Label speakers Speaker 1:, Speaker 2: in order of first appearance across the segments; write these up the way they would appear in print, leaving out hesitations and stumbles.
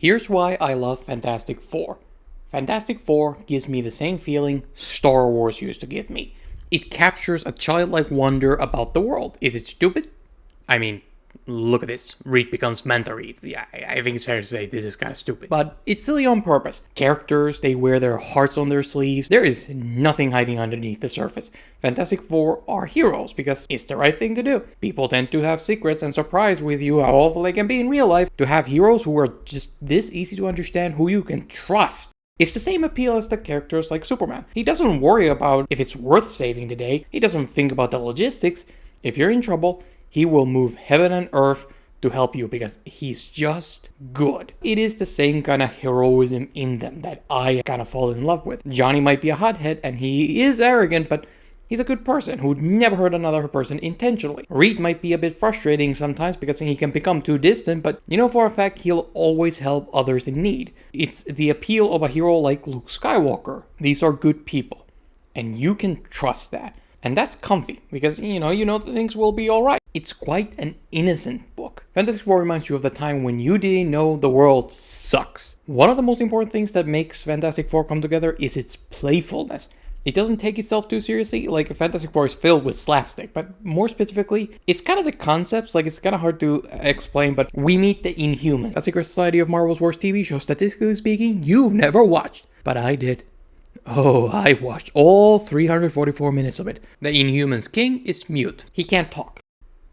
Speaker 1: Here's why I love Fantastic Four. Fantastic Four gives me the same feeling Star Wars used to give me. It captures a childlike wonder about the world. Is it stupid? I mean, look at this. Reed becomes Manta Reed. Yeah, I think it's fair to say this is kind of stupid. But it's silly on purpose. Characters, they wear their hearts on their sleeves. There is nothing hiding underneath the surface. Fantastic Four are heroes because it's the right thing to do. People tend to have secrets and surprise with you how awful they can be in real life. To have heroes who are just this easy to understand, who you can trust. It's the same appeal as the characters like Superman. He doesn't worry about if it's worth saving the day. He doesn't think about the logistics. If you're in trouble, he will move heaven and earth to help you because he's just good. It is the same kind of heroism in them that I kind of fall in love with. Johnny might be a hothead and he is arrogant, but he's a good person who would never hurt another person intentionally. Reed might be a bit frustrating sometimes because he can become too distant, but you know for a fact he'll always help others in need. It's the appeal of a hero like Luke Skywalker. These are good people, and you can trust that. And that's comfy, because you know that things will be alright. It's quite an innocent book. Fantastic Four reminds you of the time when you didn't know the world sucks. One of the most important things that makes Fantastic Four come together is its playfulness. It doesn't take itself too seriously, like Fantastic Four is filled with slapstick, but more specifically, it's kind of the concepts, like it's kind of hard to explain, but we meet the Inhumans, a secret society of Marvel's worst TV show, statistically speaking, you've never watched, but I did. Oh, I watched all 344 minutes of it. The Inhumans king is mute. He can't talk.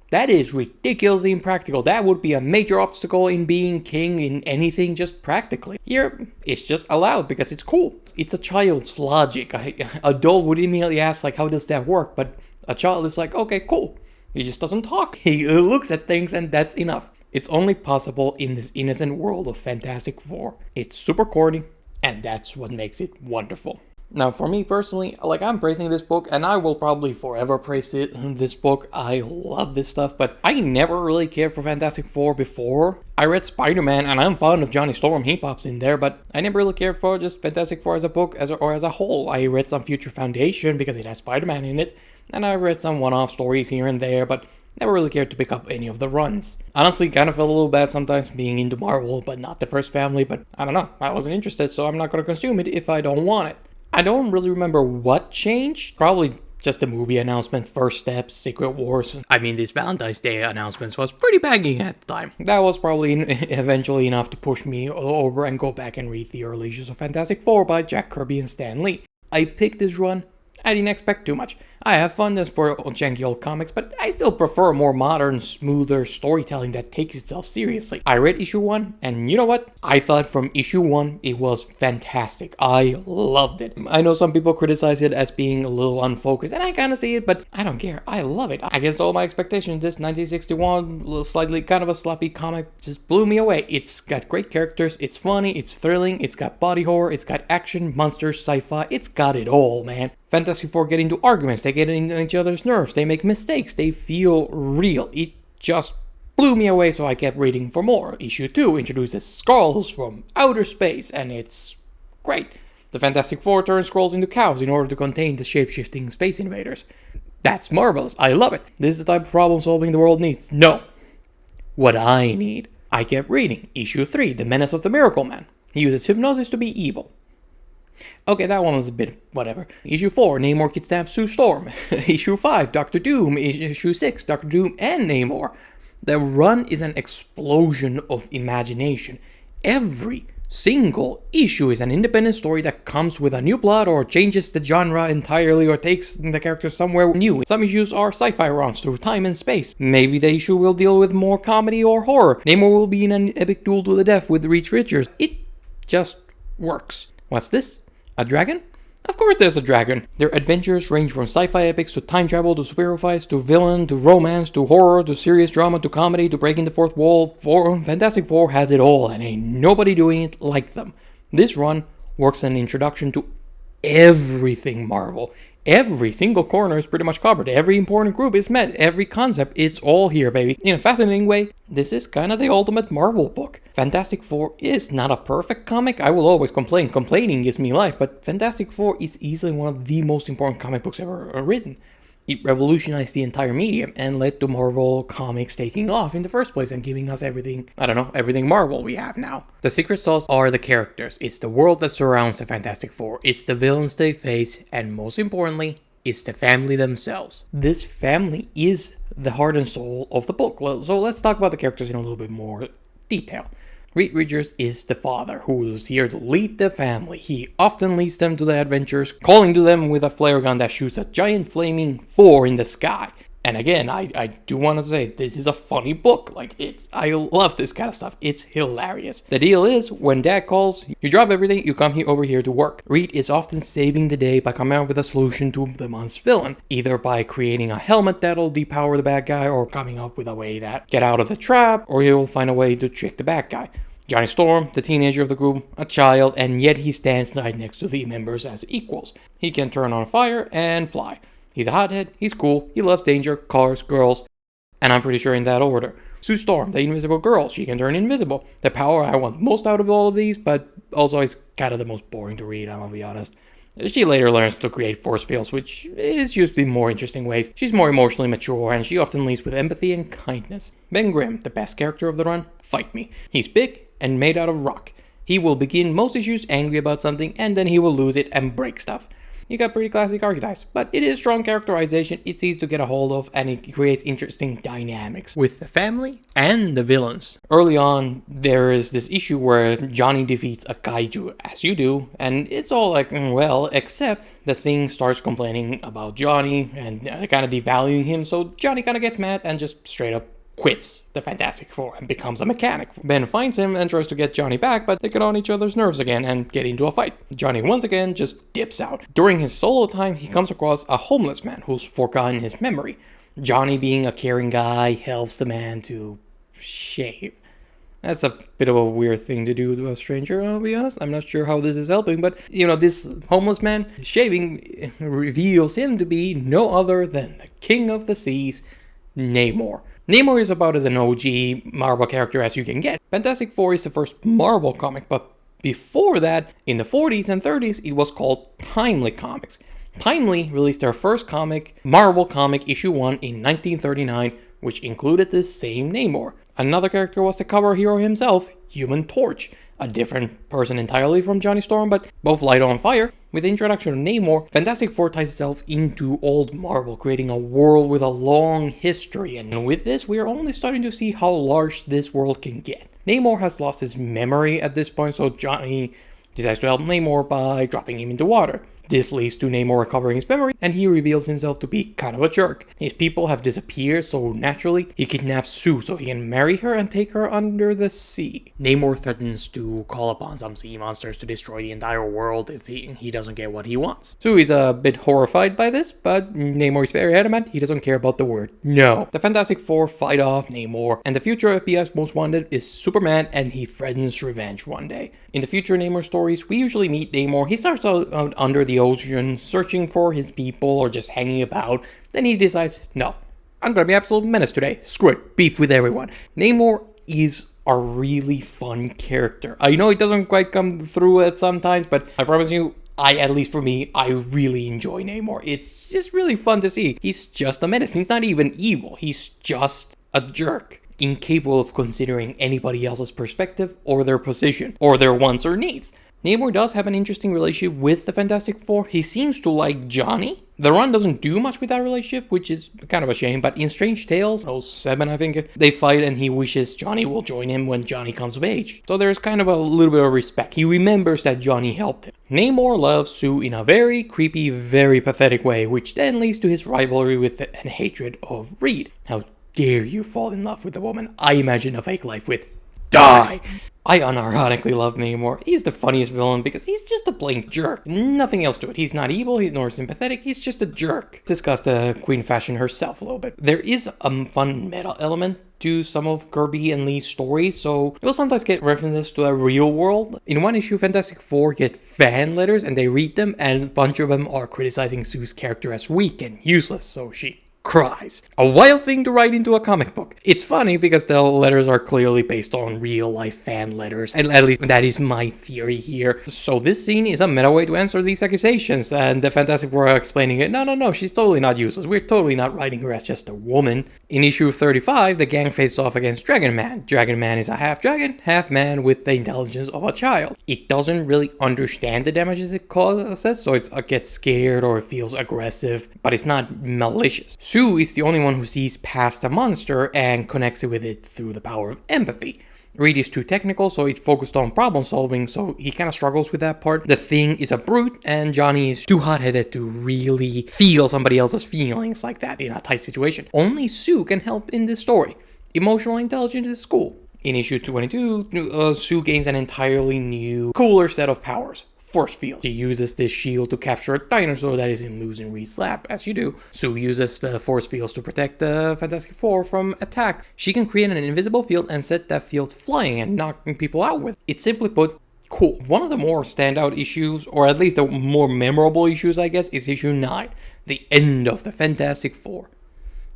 Speaker 1: That is ridiculously impractical. That would be a major obstacle in being king in anything, just practically. Here, it's just allowed because it's cool. It's a child's logic. An adult would immediately ask, like, how does that work? But a child is like, okay, cool. He just doesn't talk. He looks at things and that's enough. It's only possible in this innocent world of Fantastic Four. It's super corny, and that's what makes it wonderful. Now, for me personally, like, I'm praising this book, and I will probably forever praise this book. I love this stuff, but I never really cared for Fantastic Four before. I read Spider-Man, and I'm fond of Johnny Storm. He pops in there, but I never really cared for just Fantastic Four as a book or as a whole. I read some Future Foundation because it has Spider-Man in it, and I read some one-off stories here and there, but never really cared to pick up any of the runs. Honestly, kind of felt a little bad sometimes being into Marvel, but not the First Family, but I don't know. I wasn't interested, so I'm not going to consume it if I don't want it. I don't really remember what changed. Probably just the movie announcement, First Steps, Secret Wars. I mean, this Valentine's Day announcements was pretty banging at the time. That was probably eventually enough to push me over and go back and read the early issues of Fantastic Four by Jack Kirby and Stan Lee. I picked this run. I didn't expect too much. I have fun as for janky old comics, but I still prefer more modern, smoother storytelling that takes itself seriously. I read issue 1, and you know what? I thought from issue 1 it was fantastic. I loved it. I know some people criticize it as being a little unfocused, and I kind of see it, but I don't care. I love it. Against all my expectations, this 1961, slightly kind of a sloppy comic just blew me away. It's got great characters, it's funny, it's thrilling, it's got body horror, it's got action, monsters, sci-fi, it's got it all, man. Fantastic Four get into arguments, they get into each other's nerves, they make mistakes, they feel real. It just blew me away, so I kept reading for more. Issue 2 introduces Skrulls from outer space, and it's great. The Fantastic Four turn Skrulls into cows in order to contain the shape-shifting space invaders. That's marvelous, I love it. This is the type of problem solving the world needs. No. What I need. I kept reading. Issue 3, The Menace of the Miracle Man. He uses hypnosis to be evil. Okay, that one was a bit whatever. Issue 4, Namor kidnaps Sue Storm. Issue 5, Doctor Doom. Issue 6, Doctor Doom and Namor. The run is an explosion of imagination. Every single issue is an independent story that comes with a new plot or changes the genre entirely or takes the character somewhere new. Some issues are sci-fi runs through time and space. Maybe the issue will deal with more comedy or horror. Namor will be in an epic duel to the death with Reed Richards. It just works. What's this? A dragon? Of course there's a dragon. Their adventures range from sci-fi epics to time travel to superhero fights to villain to romance to horror to serious drama to comedy to breaking the fourth wall. Fantastic Four has it all, and ain't nobody doing it like them. This run works as an introduction to everything Marvel. Every single corner is pretty much covered. Every important group is met. Every concept, it's all here, baby. In a fascinating way, this is kind of the ultimate Marvel book. Fantastic Four is not a perfect comic. I will always complain. Complaining gives me life. But Fantastic Four is easily one of the most important comic books ever written. It revolutionized the entire medium and led to Marvel Comics taking off in the first place and giving us everything, everything Marvel we have now. The secret sauce are the characters. It's the world that surrounds the Fantastic Four. It's the villains they face, and most importantly, it's the family themselves. This family is the heart and soul of the book. So let's talk about the characters in a little bit more detail. Reed Richards is the father who is here to lead the family. He often leads them to the adventures, calling to them with a flare gun that shoots a giant flaming four in the sky. And again, I do want to say, this is a funny book. I love this kind of stuff. It's hilarious. The deal is, when Dad calls, you drop everything, you come over here to work. Reed is often saving the day by coming up with a solution to the month's villain, either by creating a helmet that'll depower the bad guy, or coming up with a way to get out of the trap, or he will find a way to trick the bad guy. Johnny Storm, the teenager of the group, a child, and yet he stands right next to the members as equals. He can turn on fire and fly. He's a hothead, he's cool, he loves danger, cars, girls, and I'm pretty sure in that order. Sue Storm, the invisible girl, she can turn invisible. The power I want most out of all of these, but also is kind of the most boring to read, I'm gonna be honest. She later learns to create force fields, which is used in more interesting ways. She's more emotionally mature, and she often leads with empathy and kindness. Ben Grimm, the best character of the run, fight me. He's big and made out of rock. He will begin most issues angry about something, and then he will lose it and break stuff. You got pretty classic archetypes, but it is strong characterization, it's easy to get a hold of, and it creates interesting dynamics with the family and the villains. Early on, there is this issue where Johnny defeats a kaiju, as you do, and it's all like, well, except the Thing starts complaining about Johnny and kind of devaluing him, so Johnny kind of gets mad and just straight up quits the Fantastic Four and becomes a mechanic. Ben finds him and tries to get Johnny back, but they get on each other's nerves again and get into a fight. Johnny once again just dips out. During his solo time, he comes across a homeless man who's forgotten his memory. Johnny, being a caring guy, helps the man to shave. That's a bit of a weird thing to do to a stranger, I'll be honest. I'm not sure how this is helping, but, this homeless man shaving reveals him to be no other than the King of the Seas, Namor. Namor is about as an OG Marvel character as you can get. Fantastic Four is the first Marvel comic, but before that, in the 40s and 30s, it was called Timely Comics. Timely released their first comic, Marvel Comic Issue 1, in 1939, which included the same Namor. Another character was the cover hero himself, Human Torch, a different person entirely from Johnny Storm, but both light on fire. With the introduction of Namor, Fantastic Four ties itself into old Marvel, creating a world with a long history, and with this, we are only starting to see how large this world can get. Namor has lost his memory at this point, so Johnny decides to help Namor by dropping him into water. This leads to Namor recovering his memory, and he reveals himself to be kind of a jerk. His people have disappeared, so naturally, he kidnaps Sue so he can marry her and take her under the sea. Namor threatens to call upon some sea monsters to destroy the entire world if he doesn't get what he wants. Sue is a bit horrified by this, but Namor is very adamant he doesn't care about the word no. The Fantastic Four fight off Namor, and the future FBI's most wanted is Superman, and he threatens revenge one day. In the future Namor stories, we usually meet Namor. He starts out under the ocean, searching for his people or just hanging about. Then he decides, no, I'm gonna be absolute menace today. Screw it, beef with everyone. Namor is a really fun character. I know it doesn't quite come through at sometimes, but I promise you, at least for me, I really enjoy Namor. It's just really fun to see. He's just a menace. He's not even evil. He's just a jerk, incapable of considering anybody else's perspective or their position or their wants or needs. Namor does have an interesting relationship with the Fantastic Four. He seems to like Johnny. The run doesn't do much with that relationship, which is kind of a shame, but in Strange Tales, 07 I think, they fight and he wishes Johnny will join him when Johnny comes of age. So there's kind of a little bit of respect. He remembers that Johnny helped him. Namor loves Sue in a very creepy, very pathetic way, which then leads to his rivalry with and hatred of Reed. How dare you fall in love with a woman I imagine a fake life with? Die! I unironically love Namor. He's the funniest villain because he's just a plain jerk. Nothing else to it. He's not evil, he's nor sympathetic, he's just a jerk. Discuss the Queen Fashion herself a little bit. There is a fun meta element to some of Kirby and Lee's stories, so you'll sometimes get references to the real world. In one issue, Fantastic Four get fan letters and they read them, and a bunch of them are criticizing Sue's character as weak and useless, so she cries. A wild thing to write into a comic book. It's funny because the letters are clearly based on real life fan letters, and at least that is my theory here. So this scene is a meta way to answer these accusations, and the Fantastic Four are explaining it. No, she's totally not useless. We're totally not writing her as just a woman. In issue 35, the gang faces off against Dragon Man. Dragon Man is a half dragon, half man with the intelligence of a child. It doesn't really understand the damages it causes, so it gets scared or it feels aggressive, but it's not malicious. Sue is the only one who sees past the monster and connects it with it through the power of empathy. Reed is too technical, so he's focused on problem solving, so he kind of struggles with that part. The Thing is a brute, and Johnny is too hot-headed to really feel somebody else's feelings like that in a tight situation. Only Sue can help in this story. Emotional intelligence is cool. In issue 22, Sue gains an entirely new, cooler set of powers. Force field. She uses this shield to capture a dinosaur that is in losing Reed's lap, as you do. Sue uses the force fields to protect the Fantastic Four from attack. She can create an invisible field and set that field flying and knocking people out with. It's simply put, cool. One of the more standout issues, or at least the more memorable issues, I guess, is issue 9. The end of the Fantastic Four.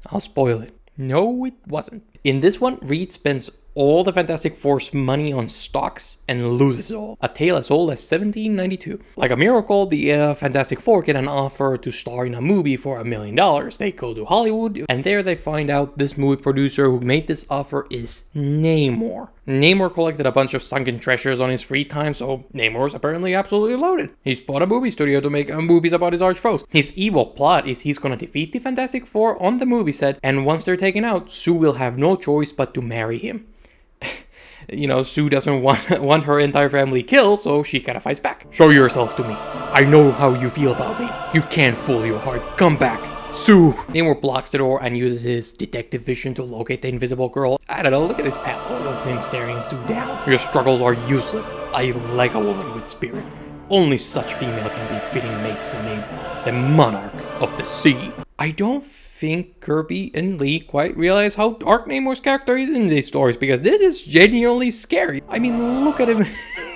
Speaker 1: I'll spoil it. No, it wasn't. In this one, Reed spends all the Fantastic Four's money on stocks and loses it all. A tale as old as 1792. Like a miracle, the Fantastic Four get an offer to star in a movie for $1 million. They go to Hollywood, and there they find out this movie producer who made this offer is Namor. Namor collected a bunch of sunken treasures on his free time, so Namor's apparently absolutely loaded. He's bought a movie studio to make movies about his arch foes. His evil plot is he's gonna defeat the Fantastic Four on the movie set, and once they're taken out, Sue will have no choice but to marry him. You know, Sue doesn't want her entire family killed, so she kind of fights back. Show yourself to me. I know how you feel about me. You can't fool your heart. Come back. Sue. Namor blocks the door and uses his detective vision to locate the invisible girl. I don't know, look at this panel of him staring Sue down. Your struggles are useless. I like a woman with spirit. Only such female can be fitting mate for Namor, the monarch of the sea. I don't think Kirby and Lee quite realize how dark Namor's character is in these stories, because this is genuinely scary. I mean, look at him.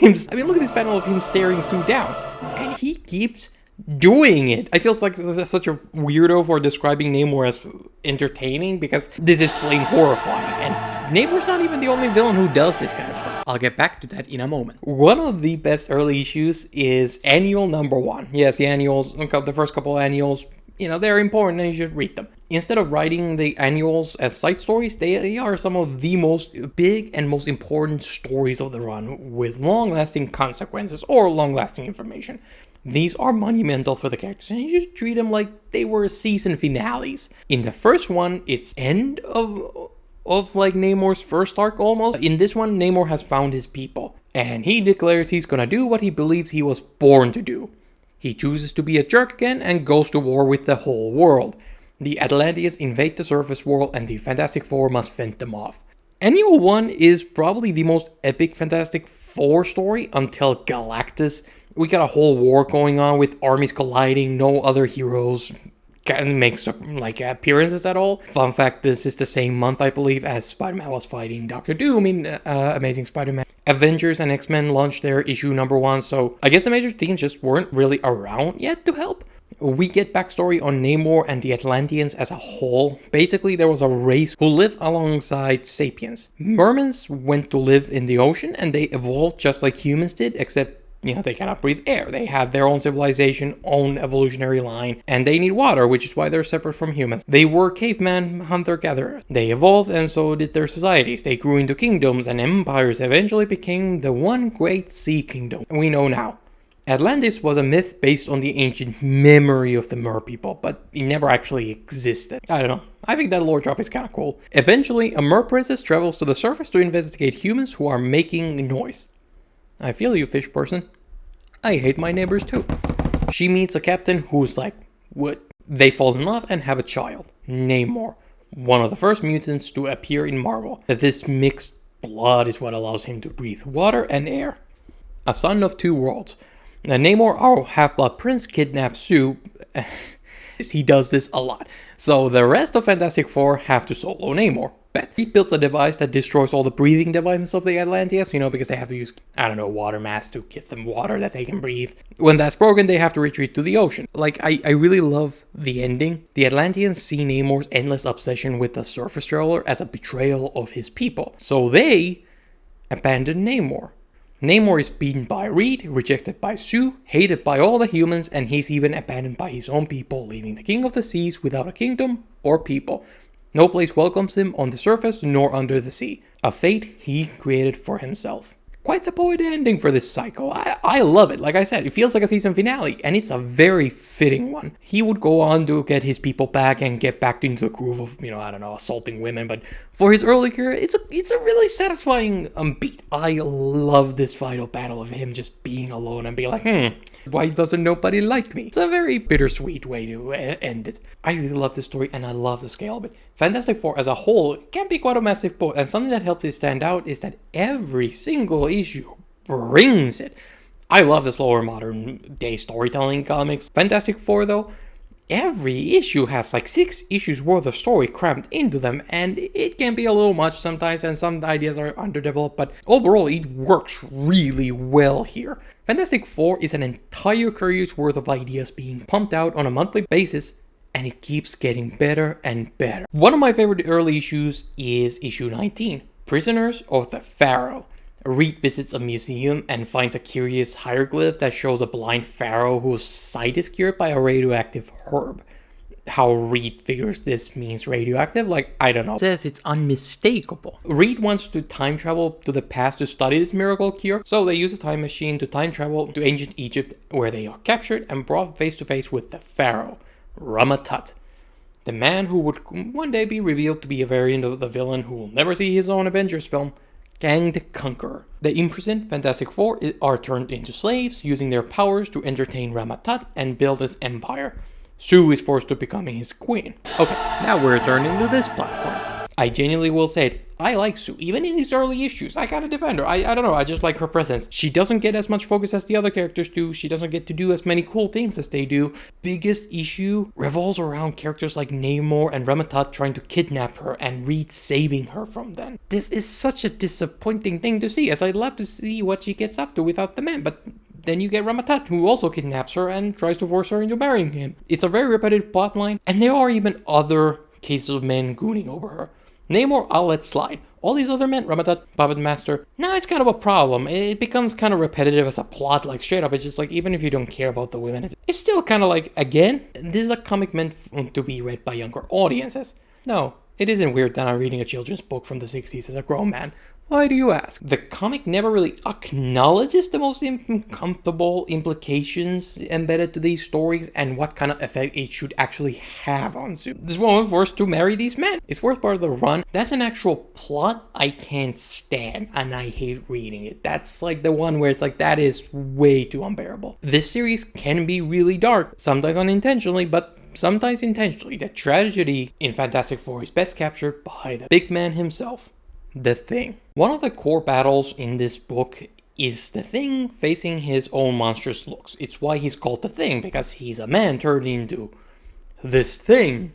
Speaker 1: Look at this panel of him staring Sue down, and he keeps doing it. I feel like such a weirdo for describing Namor as entertaining, because this is plain horrifying, and Namor's not even the only villain who does this kind of stuff. I'll get back to that in a moment. One of the best early issues is annual number 1. Yes, the annuals, the first couple annuals, you know, they're important and you should read them. Instead of writing the annuals as side stories, they are some of the most big and most important stories of the run, with long-lasting consequences or long-lasting information. These are monumental for the characters, and you should treat them like they were season finales. In the first one, it's end of like Namor's first arc almost. In this one, Namor has found his people, and he declares he's gonna do what he believes he was born to do. He chooses to be a jerk again and goes to war with the whole world. The Atlanteans invade the surface world, and the Fantastic Four must fend them off. Annual 1 is probably the most epic Fantastic Four story until Galactus. We got a whole war going on with armies colliding, no other heroes can make like appearances at all. Fun fact, this is the same month, I believe, as Spider-Man was fighting Doctor Doom in Amazing Spider-Man. Avengers and X-Men launched their issue number 1, so I guess the major teams just weren't really around yet to help. We get backstory on Namor and the Atlanteans as a whole. Basically, there was a race who lived alongside sapiens. Mermans went to live in the ocean, and they evolved just like humans did, except they cannot breathe air. They have their own civilization, own evolutionary line, and they need water, which is why they're separate from humans. They were caveman hunter-gatherers. They evolved, and so did their societies. They grew into kingdoms, and empires eventually became the one great sea kingdom we know now. Atlantis was a myth based on the ancient memory of the Mer people, but it never actually existed. I don't know. I think that lore drop is kind of cool. Eventually, a Mer princess travels to the surface to investigate humans who are making noise. I feel you, fish person. I hate my neighbors too. She meets a captain who's like, what? They fall in love and have a child, Namor, one of the first mutants to appear in Marvel. This mixed blood is what allows him to breathe water and air. A son of two worlds. Namor, our half-blood prince, kidnaps Sue. He does this a lot. So the rest of Fantastic Four have to solo Namor. bet. He builds a device that destroys all the breathing devices of the Atlanteans, because they have to use, water masks to give them water that they can breathe. When that's broken, they have to retreat to the ocean. I really love the ending. The Atlanteans see Namor's endless obsession with the surface traveler as a betrayal of his people. So they abandon Namor. Namor is beaten by Reed, rejected by Sue, hated by all the humans, and he's even abandoned by his own people, leaving the King of the Seas without a kingdom or people. No place welcomes him on the surface nor under the sea, a fate he created for himself. Quite the poetic ending for this psycho. I love it. Like I said, it feels like a season finale, and it's a very fitting one. He would go on to get his people back and get back into the groove of, assaulting women, but for his early career, it's a really satisfying beat. I love this final battle of him just being alone and being like, why doesn't nobody like me? It's a very bittersweet way to end it. I really love this story, and I love the scale of it. Fantastic Four as a whole can be quite a massive book, and something that helps it stand out is that every single issue brings it. I love the slower modern day storytelling comics. Fantastic Four, though, every issue has 6 issues worth of story crammed into them, and it can be a little much sometimes, and some ideas are underdeveloped, but overall it works really well here. Fantastic Four is an entire career's worth of ideas being pumped out on a monthly basis, and it keeps getting better and better. One of my favorite early issues is issue 19, Prisoners of the Pharaoh. Reed visits a museum and finds a curious hieroglyph that shows a blind pharaoh whose sight is cured by a radioactive herb. How Reed figures this means radioactive, I don't know. It says it's unmistakable. Reed wants to time travel to the past to study this miracle cure, so they use a time machine to time travel to ancient Egypt, where they are captured and brought face to face with the pharaoh, Rama-Tut, the man who would one day be revealed to be a variant of the villain who will never see his own Avengers film, Kang the Conqueror. The imprisoned Fantastic Four are turned into slaves, using their powers to entertain Rama-Tut and build his empire. Sue is forced to becoming his queen. Okay, now we're turning to this platform. I genuinely will say it, I like Sue, even in these early issues. I gotta defend her. I don't know, I just like her presence. She doesn't get as much focus as the other characters do. She doesn't get to do as many cool things as they do. Biggest issue revolves around characters like Namor and Rama-Tut trying to kidnap her and Reed saving her from them. This is such a disappointing thing to see, as I'd love to see what she gets up to without the men, but then you get Rama-Tut, who also kidnaps her and tries to force her into marrying him. It's a very repetitive plotline, and there are even other cases of men gooning over her. Namor, I'll let slide. All these other men, Rama-Tut, Puppet Master, now it's kind of a problem. It becomes kind of repetitive as a plot, straight up. It's just even if you don't care about the women, it's still kind of again, this is a comic meant to be read by younger audiences. No, it isn't weird that I'm reading a children's book from the 60s as a grown man. Why do you ask? The comic never really acknowledges the most uncomfortable implications embedded to these stories and what kind of effect it should actually have on Sue. This woman forced to marry these men. It's worth part of the run. That's an actual plot I can't stand, and I hate reading it. That's the one where it's that is way too unbearable. This series can be really dark, sometimes unintentionally, but sometimes intentionally. The tragedy in Fantastic Four is best captured by the big man himself. The Thing. One of the core battles in this book is the Thing facing his own monstrous looks. It's why he's called the Thing, because he's a man turned into this thing.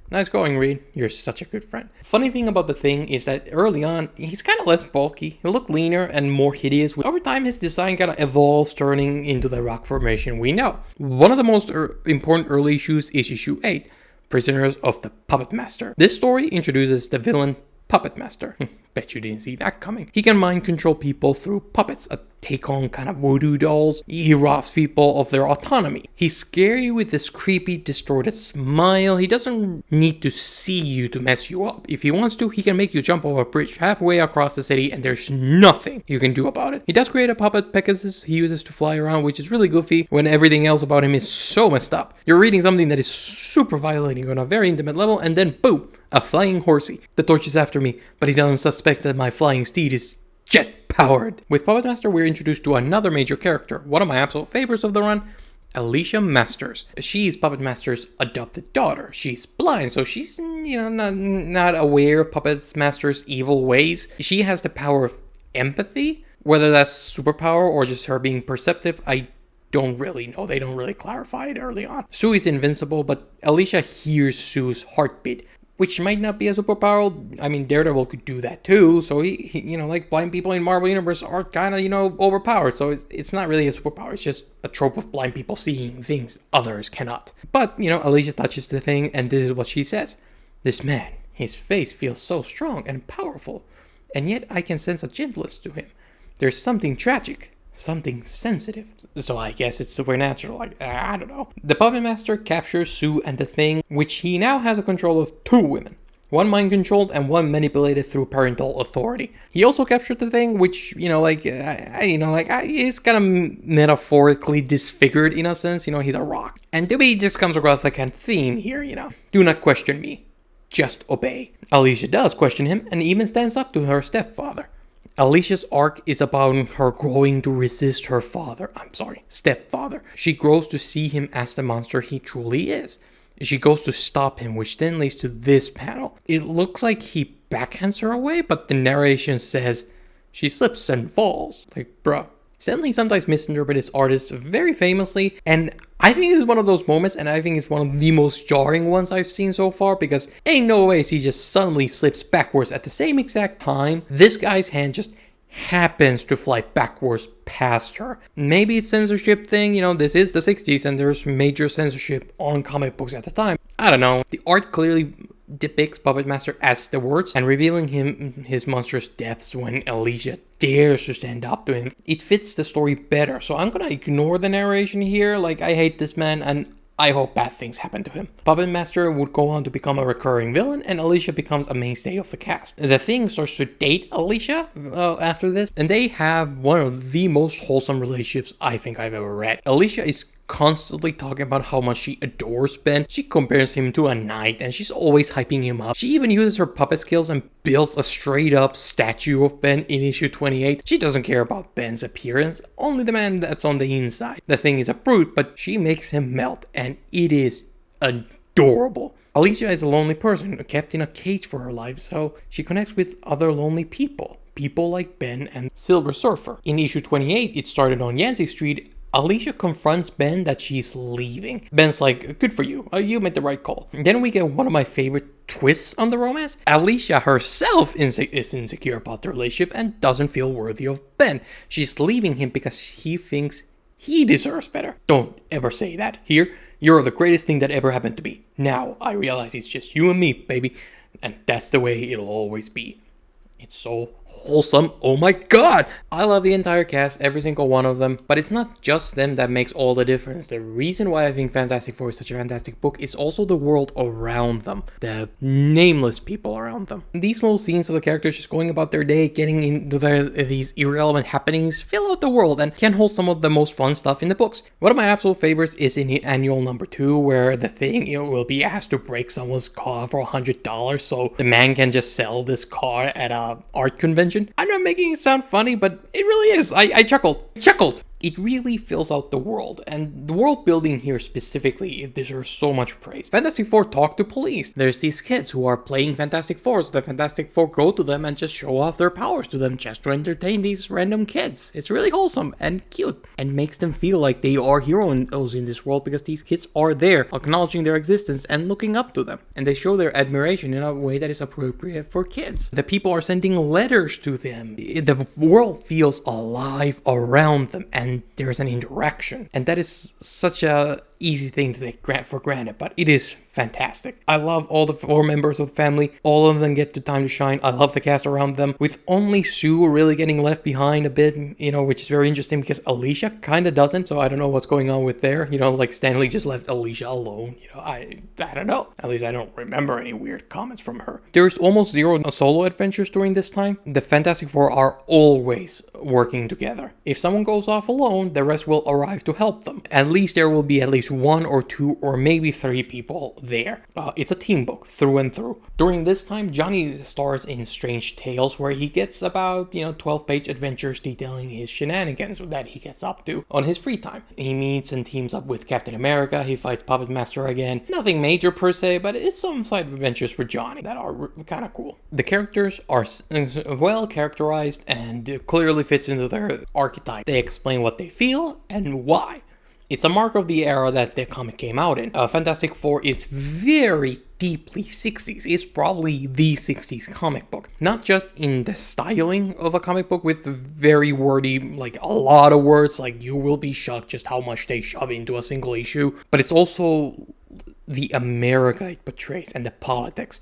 Speaker 1: Nice going, Reed. You're such a good friend. Funny thing about the Thing is that early on, he's kind of less bulky. He'll look leaner and more hideous. Over time, his design kind of evolves, turning into the rock formation we know. One of the most important early issues is issue 8, Prisoners of the Puppet Master. This story introduces the villain Puppet Master. Bet you didn't see that coming. He can mind control people through puppets, a take on kind of voodoo dolls. He robs people of their autonomy. He's scary with this creepy, distorted smile. He doesn't need to see you to mess you up. If he wants to, he can make you jump over a bridge halfway across the city and there's nothing you can do about it. He does create a puppet Pegasus he uses to fly around, which is really goofy when everything else about him is so messed up. You're reading something that is super violent on a very intimate level, and then boom, a flying horsey. The torch is after me, but he doesn't suspect that my flying steed is jet-powered. With Puppet Master, we're introduced to another major character, one of my absolute favorites of the run, Alicia Masters. She's Puppet Master's adopted daughter. She's blind, so she's, not aware of Puppet Master's evil ways. She has the power of empathy. Whether that's superpower or just her being perceptive, I don't really know. They don't really clarify it early on. Sue is invincible, but Alicia hears Sue's heartbeat. which might not be a superpower. I mean, Daredevil could do that too. So he like blind people in Marvel Universe are kind of, overpowered. So it's not really a superpower. It's just a trope of blind people seeing things others cannot. But, Alicia touches the thing, and this is what she says. This man, his face feels so strong and powerful, and yet I can sense a gentleness to him. There's something tragic. Something sensitive. So I guess it's supernatural. I don't know. The Puppet Master captures Sue and the Thing, which he now has a control of 2 women. One mind-controlled and one manipulated through parental authority. He also captured the Thing, which, is kind of metaphorically disfigured in a sense. He's a rock. And to me, just comes across like a theme here, Do not question me. Just obey. Alicia does question him and even stands up to her stepfather. Alicia's arc is about her growing to resist her stepfather. She grows to see him as the monster he truly is. She goes to stop him, which then leads to this panel. It looks like he backhands her away, but the narration says she slips and falls. Bruh. Stanley sometimes misinterprets artists very famously, and I think this is one of those moments, and I think it's one of the most jarring ones I've seen so far, because ain't no way he just suddenly slips backwards at the same exact time. This guy's hand just happens to fly backwards past her. Maybe it's censorship thing, this is the 60s and there's major censorship on comic books at the time. I don't know. The art clearly depicts Puppet Master as the worst and revealing him his monstrous depths when Alicia dares to stand up to him. It fits the story better, so I'm gonna ignore the narration here. I hate this man and I hope bad things happen to him. Puppet Master would go on to become a recurring villain, and Alicia becomes a mainstay of the cast. The Thing starts to date Alicia after this, and they have one of the most wholesome relationships I think I've ever read. Alicia is constantly talking about how much she adores Ben. She compares him to a knight, and she's always hyping him up. She even uses her puppet skills and builds a straight up statue of Ben in issue 28. She doesn't care about Ben's appearance, only the man that's on the inside. The Thing is a brute, but she makes him melt, and it is adorable. Alicia is a lonely person, kept in a cage for her life, so she connects with other lonely people. People like Ben and Silver Surfer. In issue 28, it started on Yancey Street. Alicia confronts Ben that she's leaving. Ben's like, good for you. You made the right call. And then we get one of my favorite twists on the romance. Alicia herself is insecure about the relationship and doesn't feel worthy of Ben. She's leaving him because he thinks he deserves better. Don't ever say that. Here, you're the greatest thing that ever happened to me. Now I realize it's just you and me, baby. And that's the way it'll always be. It's so wholesome. Oh my god! I love the entire cast, every single one of them, but it's not just them that makes all the difference. The reason why I think Fantastic Four is such a fantastic book is also the world around them, the nameless people around them. These little scenes of the characters just going about their day, getting into these irrelevant happenings, fill out the world and can hold some of the most fun stuff in the books. One of my absolute favorites is in annual number 2, where the Thing will be asked to break someone's car for $100, so the man can just sell this car at a art convention. I'm not making it sound funny, but it really is. I chuckled. It really fills out the world, and the world building here specifically, it deserves so much praise. Fantastic Four talk to police. There's these kids who are playing Fantastic Four, so the Fantastic Four go to them and just show off their powers to them just to entertain these random kids. It's really wholesome and cute, and makes them feel like they are heroes in this world because these kids are there, acknowledging their existence and looking up to them. And they show their admiration in a way that is appropriate for kids. The people are sending letters to them. The world feels alive around them, and there's an interaction, and that is such a easy thing to take for granted, but it is fantastic. I love all the 4 members of the family. All of them get the time to shine. I love the cast around them, with only Sue really getting left behind a bit, which is very interesting because Alicia kind of doesn't, so I don't know what's going on with there. Stanley just left Alicia alone. I don't know. At least I don't remember any weird comments from her. There's almost 0 solo adventures during this time. The Fantastic Four are always working together. If someone goes off alone, the rest will arrive to help them. At least there will be at least 1 or 2 or maybe 3 people there. It's a team book through and through. During this time, Johnny stars in Strange Tales, where he gets about 12-page adventures detailing his shenanigans that he gets up to on his free time. He meets and teams up with Captain America. He fights Puppet Master again. Nothing major per se, but it's some side adventures for Johnny that are kind of cool. The characters are well characterized and clearly fits into their archetype. They explain what they feel and why. It's a mark of the era that the comic came out in. Fantastic Four is very deeply 60s. It's probably the 60s comic book. Not just in the styling of a comic book with very wordy, like a lot of words, like you will be shocked just how much they shove into a single issue, but it's also the America it portrays and the politics.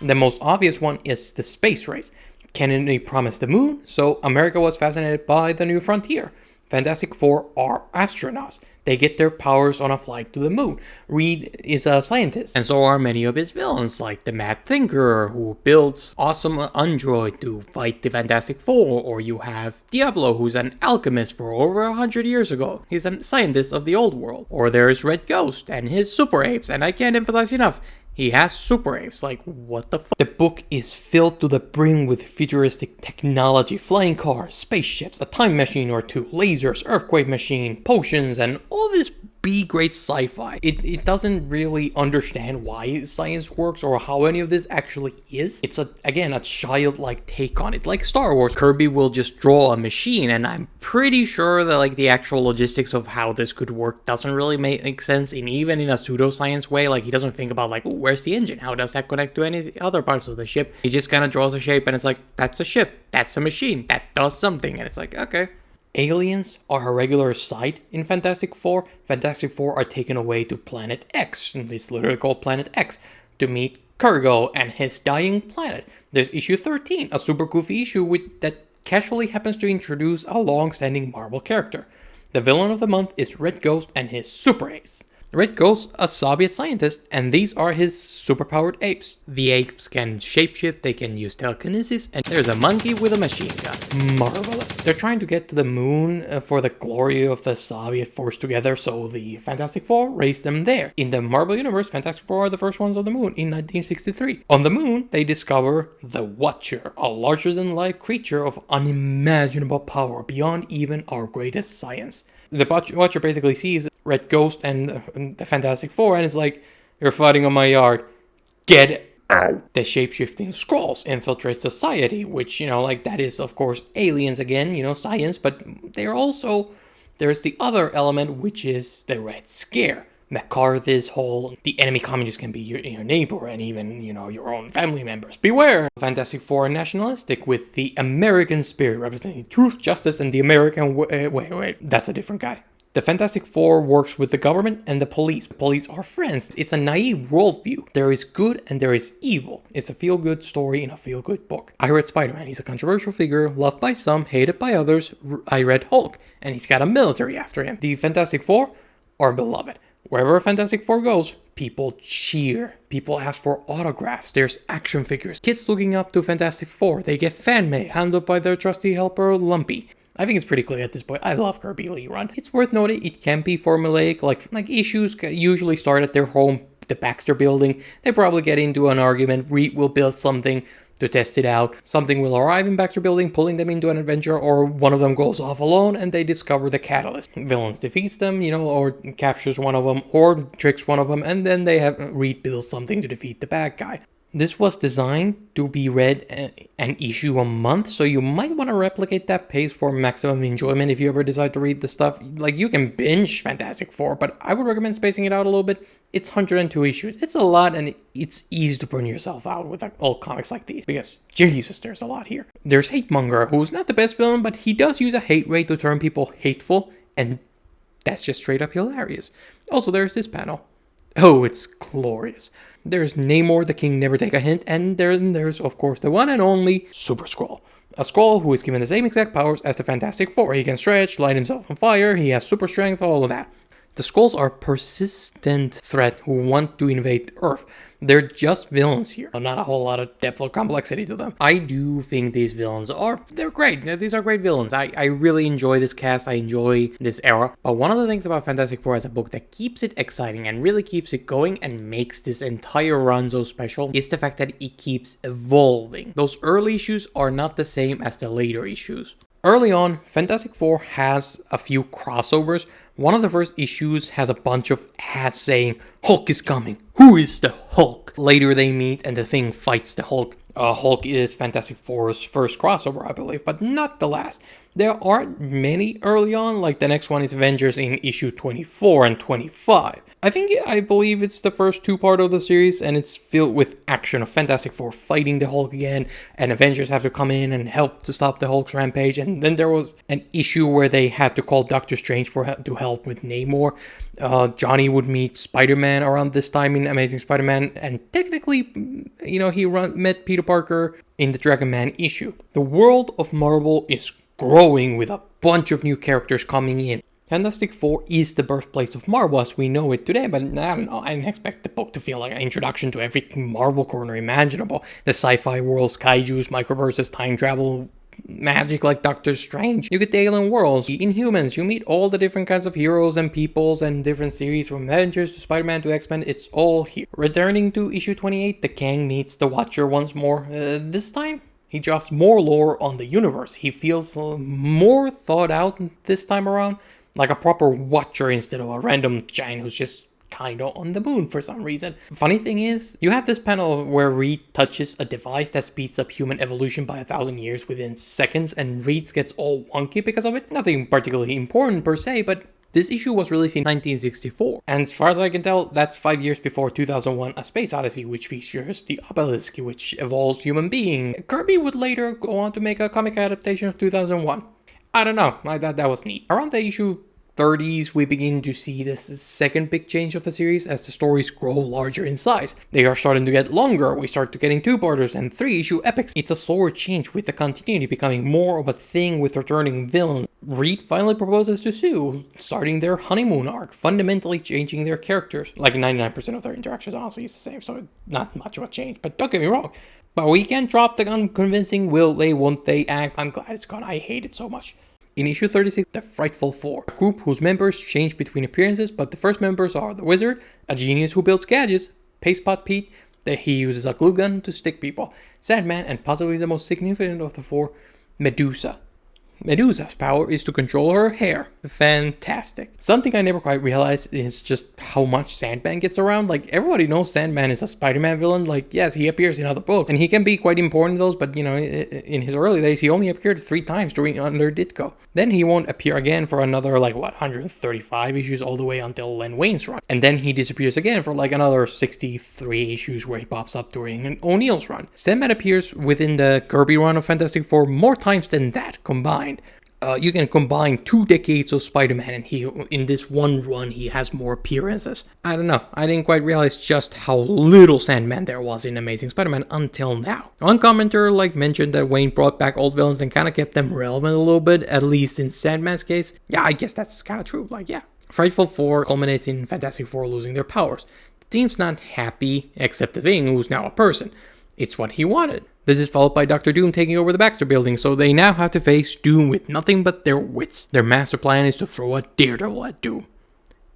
Speaker 1: The most obvious one is the space race. Kennedy promised the moon, so America was fascinated by the new frontier. Fantastic Four are astronauts. They get their powers on a flight to the moon. Reed is a scientist, and so are many of his villains, like the Mad Thinker, who builds awesome android to fight the Fantastic Four, or you have Diablo, who's an alchemist for over 100 years ago. He's a scientist of the old world. Or there's Red Ghost and his super apes, and I can't emphasize enough, he has super apes. Like, what the fuck? The book is filled to the brim with futuristic technology, flying cars, spaceships, a time machine or two, lasers, earthquake machine, potions, and all this B-grade sci-fi. It doesn't really understand why science works or how any of this actually is. It's, again, a childlike take on it. Like Star Wars, Kirby will just draw a machine, and I'm pretty sure that like the actual logistics of how this could work doesn't really make sense even in a pseudoscience way. Like, he doesn't think about like, ooh, where's the engine? How does that connect to any other parts of the ship? He just kind of draws a shape, and it's like, that's a ship, that's a machine, that does something, and it's like, okay. Aliens are a regular sight in Fantastic Four. Fantastic Four are taken away to Planet X, and it's literally called Planet X, to meet Kurgo and his dying planet. There's issue 13, a super goofy issue that casually happens to introduce a long-standing Marvel character. The villain of the month is Red Ghost and his super apes. Red Ghost, a Soviet scientist, and these are his superpowered apes. The apes can shapeshift, they can use telekinesis, and there's a monkey with a machine gun. Marvelous. They're trying to get to the moon for the glory of the Soviet force together, so the Fantastic Four raised them there. In the Marvel Universe, Fantastic Four are the first ones on the moon in 1963. On the moon, they discover the Watcher, a larger-than-life creature of unimaginable power beyond even our greatest science. The Watcher basically sees Red Ghost and the Fantastic Four and is like, you're fighting on my yard, get out. The shape-shifting Skrulls infiltrate society, which, like that is of course aliens again, science, but there's the other element, which is the Red Scare. McCarthy's whole, the enemy communists can be your neighbor and even, your own family members. Beware! Fantastic Four are nationalistic with the American spirit representing truth, justice, and the American wait, that's a different guy. The Fantastic Four works with the government and the police. The police are friends. It's a naive worldview. There is good and there is evil. It's a feel-good story in a feel-good book. I read Spider-Man. He's a controversial figure, loved by some, hated by others. I read Hulk, and he's got a military after him. The Fantastic Four are beloved. Wherever Fantastic Four goes, people cheer. People ask for autographs. There's action figures. Kids looking up to Fantastic Four. They get fan mail handled by their trusty helper, Lumpy. I think it's pretty clear at this point. I love Kirby Lee Run. It's worth noting it can be formulaic. Like issues usually start at their home, the Baxter building. They probably get into an argument. Reed will build something to test it out. Something will arrive in Baxter building, pulling them into an adventure, or one of them goes off alone and they discover the catalyst. Villains defeats them, or captures one of them, or tricks one of them, and then they have Reed build something to defeat the bad guy. This was designed to be read an issue a month, so you might want to replicate that pace for maximum enjoyment if you ever decide to read the stuff. Like, you can binge Fantastic Four, but I would recommend spacing it out a little bit. It's 102 issues. It's a lot, and it's easy to burn yourself out with old comics like these, because, Jesus, there's a lot here. There's Hatemonger, who's not the best villain, but he does use a hate ray to turn people hateful, and that's just straight up hilarious. Also, there's this panel. Oh, it's glorious. There's Namor, the King Never Take a Hint, and then there's, of course, the one and only Super Skrull. A Skrull who is given the same exact powers as the Fantastic Four. He can stretch, light himself on fire, he has super strength, all of that. The Skrulls are a persistent threat who want to invade Earth. They're just villains here. Not a whole lot of depth or complexity to them. I do think these villains they're great. These are great villains. I really enjoy this cast. I enjoy this era. But one of the things about Fantastic Four as a book that keeps it exciting and really keeps it going and makes this entire run so special is the fact that it keeps evolving. Those early issues are not the same as the later issues. Early on, Fantastic Four has a few crossovers. One of the first issues has a bunch of ads saying, Hulk is coming. Who is the Hulk? Later they meet and the Thing fights the Hulk. Hulk is Fantastic Four's first crossover, I believe, but not the last. There aren't many early on, like the next one is Avengers in issue 24 and 25. I believe it's the first two-part of the series, and it's filled with action of Fantastic Four fighting the Hulk again, and Avengers have to come in and help to stop the Hulk's rampage, and then there was an issue where they had to call Doctor Strange to help with Namor. Johnny would meet Spider-Man around this time in Amazing Spider-Man, and technically, he met Peter Parker in the Dragon Man issue. The world of Marvel is growing with a bunch of new characters coming in. Fantastic Four is the birthplace of Marvel as we know it today, but I don't know, I didn't expect the book to feel like an introduction to every Marvel corner imaginable. The sci-fi worlds, kaijus, microverses, time travel, magic like Doctor Strange. You get the alien worlds, the Inhumans, you meet all the different kinds of heroes and peoples and different series from Avengers to Spider-Man to X-Men, it's all here. Returning to issue 28, the Kang meets the Watcher once more. This time, he drops more lore on the universe. He feels more thought out this time around, like a proper Watcher instead of a random giant who's just kinda on the moon for some reason. Funny thing is, you have this panel where Reed touches a device that speeds up human evolution by 1,000 years within seconds, and Reed gets all wonky because of it. Nothing particularly important per se, but this issue was released in 1964, and as far as I can tell, that's 5 years before 2001 A Space Odyssey, which features the Obelisk, which evolves human being. Kirby would later go on to make a comic adaptation of 2001. I don't know, I thought that was neat. Around the issue 30s, we begin to see this second big change of the series as the stories grow larger in size. They are starting to get longer, we start to getting 2-parters and 3-issue epics. It's a slower change with the continuity becoming more of a thing with returning villains. Reed finally proposes to Sue, starting their honeymoon arc, fundamentally changing their characters. Like 99% of their interactions honestly is the same, so not much of a change, but don't get me wrong. But we can't drop the unconvincing will they, won't they act. I'm glad it's gone, I hate it so much. In issue 36, the Frightful Four, a group whose members change between appearances, but the first members are the Wizard, a genius who builds gadgets, Pastepot Pete, that he uses a glue gun to stick people, Sandman, and possibly the most significant of the four, Medusa. Medusa's power is to control her hair. Fantastic. Something I never quite realized is just how much Sandman gets around. Like, everybody knows Sandman is a Spider-Man villain. Like, yes, he appears in other books, and he can be quite important in those, but, in his early days, he only appeared 3 times under Ditko. Then he won't appear again for another, 135 issues all the way until Len Wayne's run. And then he disappears again for, another 63 issues where he pops up during O'Neill's run. Sandman appears within the Kirby run of Fantastic Four more times than that combined. You can combine 2 decades of Spider-Man, and in this one run, he has more appearances. I don't know, I didn't quite realize just how little Sandman there was in Amazing Spider-Man until now. One commenter mentioned that Wayne brought back old villains and kind of kept them relevant a little bit, at least in Sandman's case. Yeah, I guess that's kind of true, yeah. Frightful Four culminates in Fantastic Four losing their powers. The team's not happy, except the Thing, who's now a person. It's what he wanted. This is followed by Dr. Doom taking over the Baxter building, so they now have to face Doom with nothing but their wits. Their master plan is to throw a daredevil at Doom.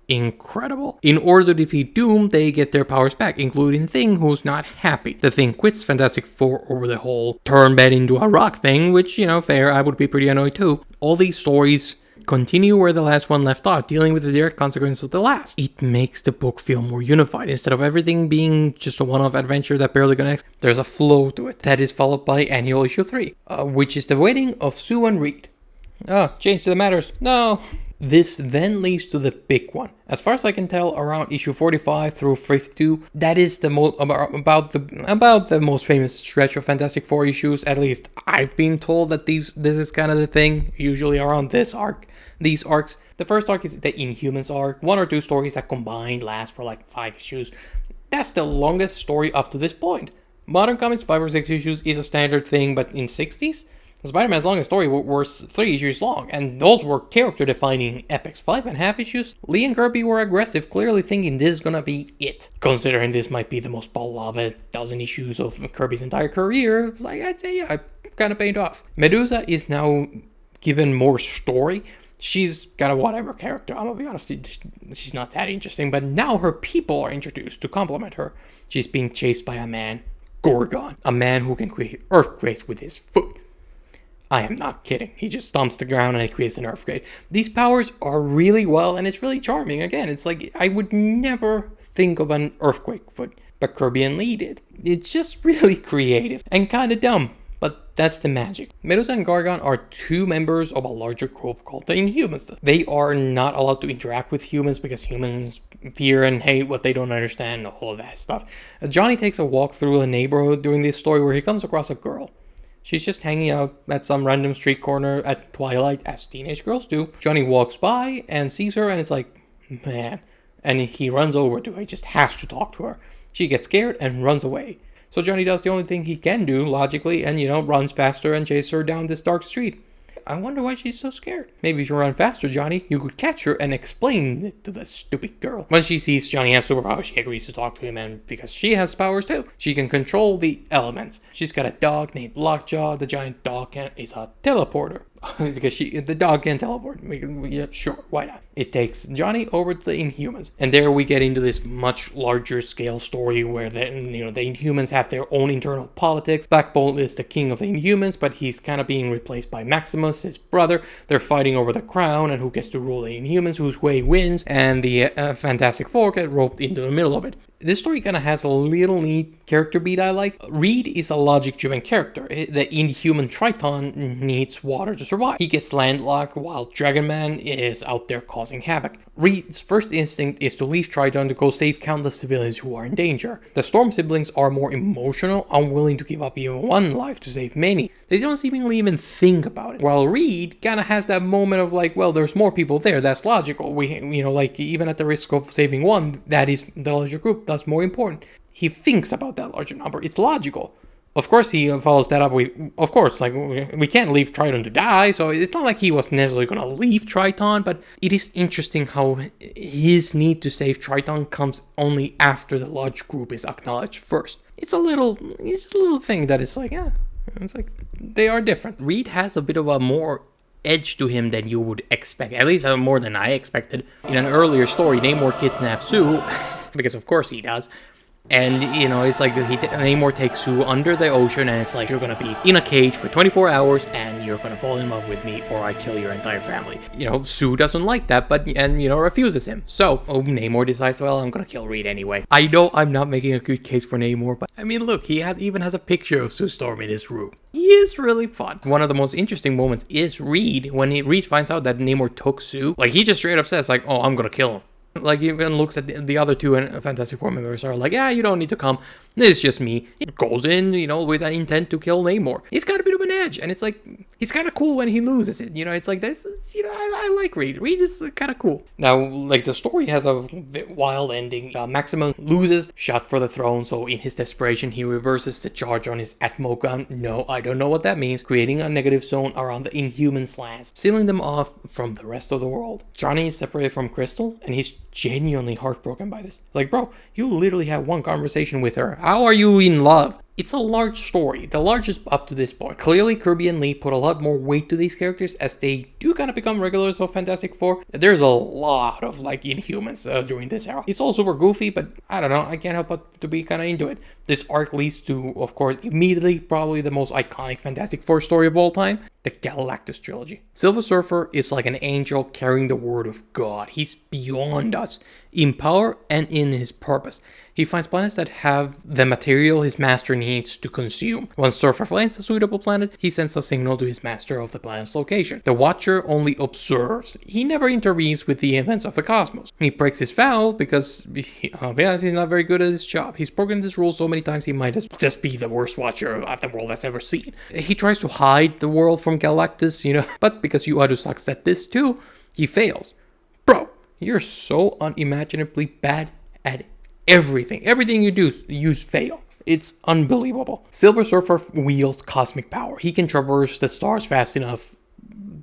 Speaker 1: Incredible. In order to defeat Doom, they get their powers back, including Thing, who's not happy. The Thing quits Fantastic Four over the whole turn bed into a rock thing, which, fair, I would be pretty annoyed too. All these stories continue where the last one left off, dealing with the direct consequences of the last. It makes the book feel more unified. Instead of everything being just a one-off adventure that barely connects, there's a flow to it. That is followed by Annual Issue 3, which is the wedding of Sue and Reed. Change to the matters. No. This then leads to the big one. As far as I can tell, around issue 45 through 52, that is the about the most famous stretch of Fantastic Four issues. At least I've been told that this is kind of the thing, usually around these arcs. The first arc is the Inhumans arc, 1 or 2 stories that combined last for 5 issues. That's the longest story up to this point. Modern Comics 5 or 6 issues is a standard thing, but in 60s, Spider-Man's longest story were 3 issues long, and those were character-defining epics. 5.5 issues? Lee and Kirby were aggressive, clearly thinking this is gonna be it. Considering this might be the most beloved 12 issues of Kirby's entire career, I'd say, yeah, kind of paid off. Medusa is now given more story. She's got a whatever character, I'm gonna be honest, she's not that interesting, but now her people are introduced to complement her. She's being chased by a man, Gorgon, a man who can create earthquakes with his foot. I am not kidding. He just stomps the ground and it creates an earthquake. These powers are really well, and it's really charming. Again, it's I would never think of an earthquake foot. but Kirby and Lee did. It's just really creative and kind of dumb, but that's the magic. Medusa and Gargon are two members of a larger group called the Inhumans. They are not allowed to interact with humans because humans fear and hate what they don't understand, all of that stuff. Johnny takes a walk through a neighborhood during this story where he comes across a girl. She's just hanging out at some random street corner at twilight, as teenage girls do. Johnny walks by and sees her, and it's like, man. And he runs over to her. He just has to talk to her. She gets scared and runs away. So Johnny does the only thing he can do, logically, and, runs faster and chases her down this dark street. I wonder why she's so scared. Maybe if you run faster, Johnny, you could catch her and explain it to the stupid girl. When she sees Johnny has superpowers, she agrees to talk to him, and because she has powers too, she can control the elements. She's got a dog named Lockjaw. The giant dog is a teleporter. Because the dog can teleport. Yeah, sure, why not? It takes Johnny over to the Inhumans, and there we get into this much larger scale story where the Inhumans have their own internal politics. Black Bolt is the king of the Inhumans, but he's kind of being replaced by Maximus, his brother. They're fighting over the crown and who gets to rule the Inhumans, whose way wins, and the Fantastic Four get roped into the middle of it. This story kind of has a little neat character beat I like. Reed is a logic-driven character. The Inhuman Triton needs water to survive. He gets landlocked while Dragon Man is out there causing havoc. Reed's first instinct is to leave Triton to go save countless civilians who are in danger. The Storm siblings are more emotional, unwilling to give up even one life to save many. They don't seemingly even think about it. While Reed kind of has that moment of like, well, there's more people there. That's logical. Even at the risk of saving one, that is the larger group. That's more important. He thinks about that larger number. It's logical. Of course, he follows that up with, we can't leave Triton to die, so it's not like he was necessarily going to leave Triton, but it is interesting how his need to save Triton comes only after the large group is acknowledged first. It's a little thing that is like, yeah, it's like, they are different. Reed has a bit of a more edge to him than you would expect, at least more than I expected. In an earlier story, Namor kidnaps Sue, because of course he does. And, it's like Namor takes Sue under the ocean, and it's like, you're going to be in a cage for 24 hours, and you're going to fall in love with me, or I kill your entire family. Sue doesn't like that, and refuses him. So, Namor decides, well, I'm going to kill Reed anyway. I know I'm not making a good case for Namor, but, look, he even has a picture of Sue Storm in his room. He is really fun. One of the most interesting moments is Reed, when Reed finds out that Namor took Sue. Like, he just straight up says, like, oh, I'm going to kill him. Like, even looks at the other two and Fantastic Four members are like, yeah, you don't need to come. It's just me. It goes in, with an intent to kill Namor. He's got a bit of an edge, and it's like, it's kind of cool when he loses it. It's like, this, I like Reed. Reed is kind of cool. Now, like, the story has a wild ending. Maximus loses, shot for the throne, so in his desperation, he reverses the charge on his Atmo gun. No, I don't know what that means. Creating a negative zone around the Inhumans' lands, sealing them off from the rest of the world. Johnny is separated from Crystal, and he's genuinely heartbroken by this. Like, bro, you literally had one conversation with her. How are you in love? It's a large story, the largest up to this point. Clearly, Kirby and Lee put a lot more weight to these characters as they do kind of become regulars of Fantastic Four. There's a lot of, Inhumans during this era. It's all super goofy, but I don't know, I can't help but to be kind of into it. This arc leads to, of course, immediately probably the most iconic Fantastic Four story of all time, the Galactus trilogy. Silver Surfer is like an angel carrying the word of God. He's beyond us in power and in his purpose. He finds planets that have the material his master needs to consume. Once Surfer finds a suitable planet, he sends a signal to his master of the planet's location. The Watcher only observes. He never intervenes with the events of the cosmos. He breaks his vow because he's not very good at his job. He's broken this rule so many times he might just be the worst Watcher the world has ever seen. He tries to hide the world from Galactus, but because Uadu sucks at this too, he fails. Bro, you're so unimaginably bad at everything. Everything you do, you fail. It's unbelievable. Silver Surfer wields cosmic power. He can traverse the stars fast enough